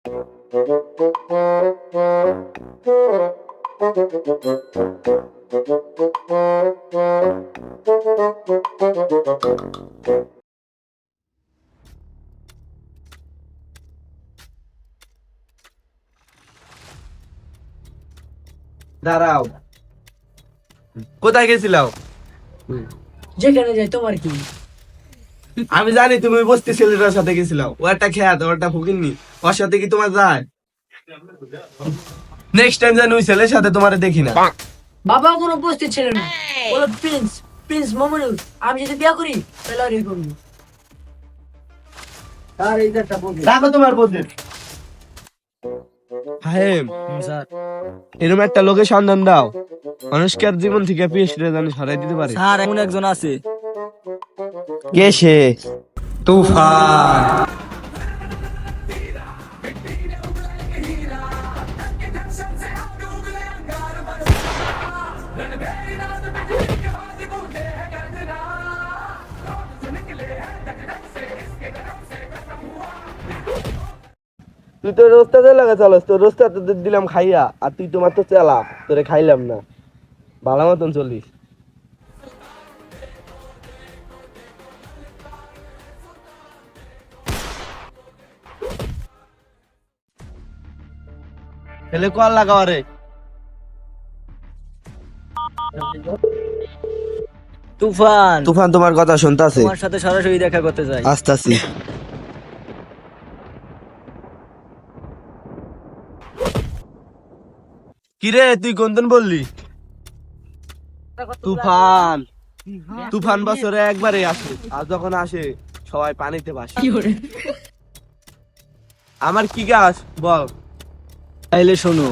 দাঁড়াও, কোথায় গেছিলাও? যেখানে যাই তোমার কি? আমি জানি তুমি ওই বস্তি ছেলেটার সাথে গেছিলাও। ও একটা খেয়াত, ও একটা ফকিন্নি, ওর সাথে কি তোমার যায়? নেক্সট টাইম যেন ওই ছেলের সাথে তোমার দেখি না। বাবা কোনো উপস্থিত ছিল না, বলো প্রিন্স প্রিন্স মোহাম্মদ। আমি যদি বিয়ে করি তাহলে আর এই করবো। আর এই যে একটা বন্ধু রাখো তোমার বন্ধু। হাহেম, স্যার। এরকম একটা লোকের সন্ধান দাও, অনুষ্কার জীবন থেকে পিএসটা জানি সরাই দিতে পারে। স্যার এমন একজন আছে, কে সে? তুফান। তুই তো রোস্তাতে লাগা চালাস, তোর রোস্তাতে দিলাম খাইয়া, আর তুই তোমার তো চালা, তোরে খাইলাম না। ভালো মতন চলিস। তাহলে কল লাগাও রে। তুফান, তুফান তোমার কথা শুনতাছে, তোমার সাথে সরাসরি দেখা করতে চাই। আসতাছি। কিরে তুই কোনদিন বললি? তুফান, তুফান বছরে একবারে আসে, আর যখন আসে সবাই পানিতে ভাসে। আমার কি গাছ বল? তাইলে শোনো,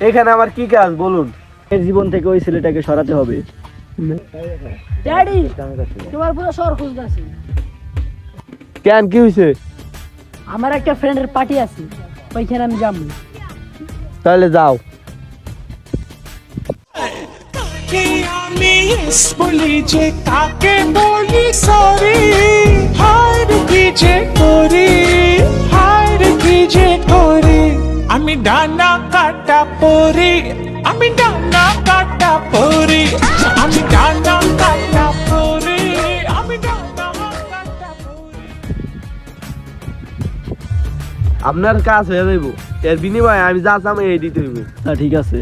এখানে আমার কি কাজ বলুন? এর জীবন থেকে ওই ছেলেটাকে সরাতে হবে। ড্যাডি, তোমার পুরো শহর খুঁজতেছি। কেন, কি হয়েছে? আমার একটা ফ্রেন্ডের পার্টি আছে, ওইখানে আমি যাবো। তাহলে যাও। আমি বলি যে কাকে বলি সরি, হার কি যে করি, হার কি যে করি, আমি ডানা কাটা পরি, আমি ডানা কাটা পরি, আমি ডানা কাটা পরি, আমি ডানা কাটা পরি। আপনার কাজ হয়ে যাইব, এর বিনিময়ে আমি যা চাম এই দিতে হইব। তা ঠিক আছে।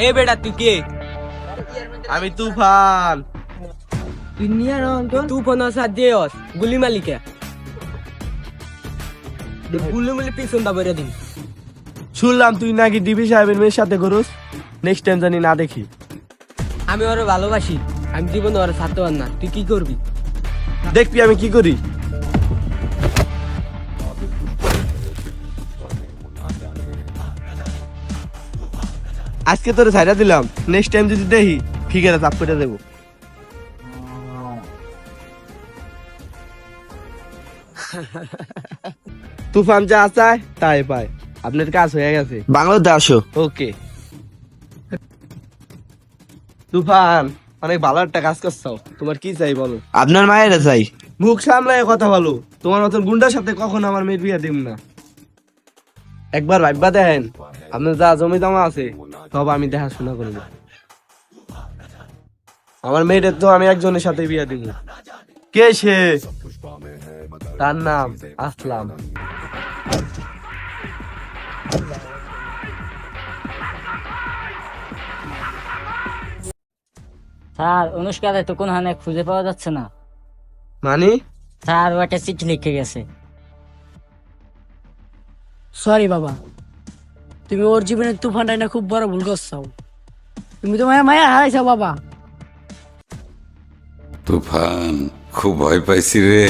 এ বেটা তুই কে? আমি তুফান। তুফান সাথ দিয়েস গুলি মালিকা গুলি মালি পিছন দা বেরে দিন। শুনলাম তুই নাকি ডিবি সাহেবের মেয়ের সাথে করস, নেক্সট টাইম জানি না দেখি। আমি ওরে ভালোবাসি, আমি জীবনে ওরে ছাড়তে পার না। তুই কি করবি? দেখবি আমি কি করি। আজকে তোরে ছাইড়া দিলাম, নেক্সট টাইম যদি দেখি ফিগারে চাপ করে দেবো। তুফান যা চায় তাই পায়। আপনার কাজ হয়ে গেছে, বাংলাতে আসো। ওকে তুফান, অনেক ভালো একটা কাজ করছো। তোমার কি চাই বলো? আপনার মায়ের চাই। মুখ সামলায় কথা বলো, তোমার মতন গুন্ডার সাথে কখন আমার মেয়ের বিয়ে দিব না। একবার ভাববা দেন, আপনার যা জমি জমা আছে সব আমি দেখাশোনা করবো। আমার মেয়েটার তো আমি একজনের সাথে বিয়ে দিব। কে সে? তার নাম আসলাম। স্যার অনুষ্কারে তো কোনখানে খুঁজে পাওয়া যাচ্ছে না। মানে? স্যার ও একটা চিঠি লিখে গেছে। সরি বাবা, তুমি ওর জীবনের তুফানটা না খুব বড় ভুল করছো। তুমি তো মায়া হারাইছো বাবা। তুফান, খুব ভয় পাইছি রে।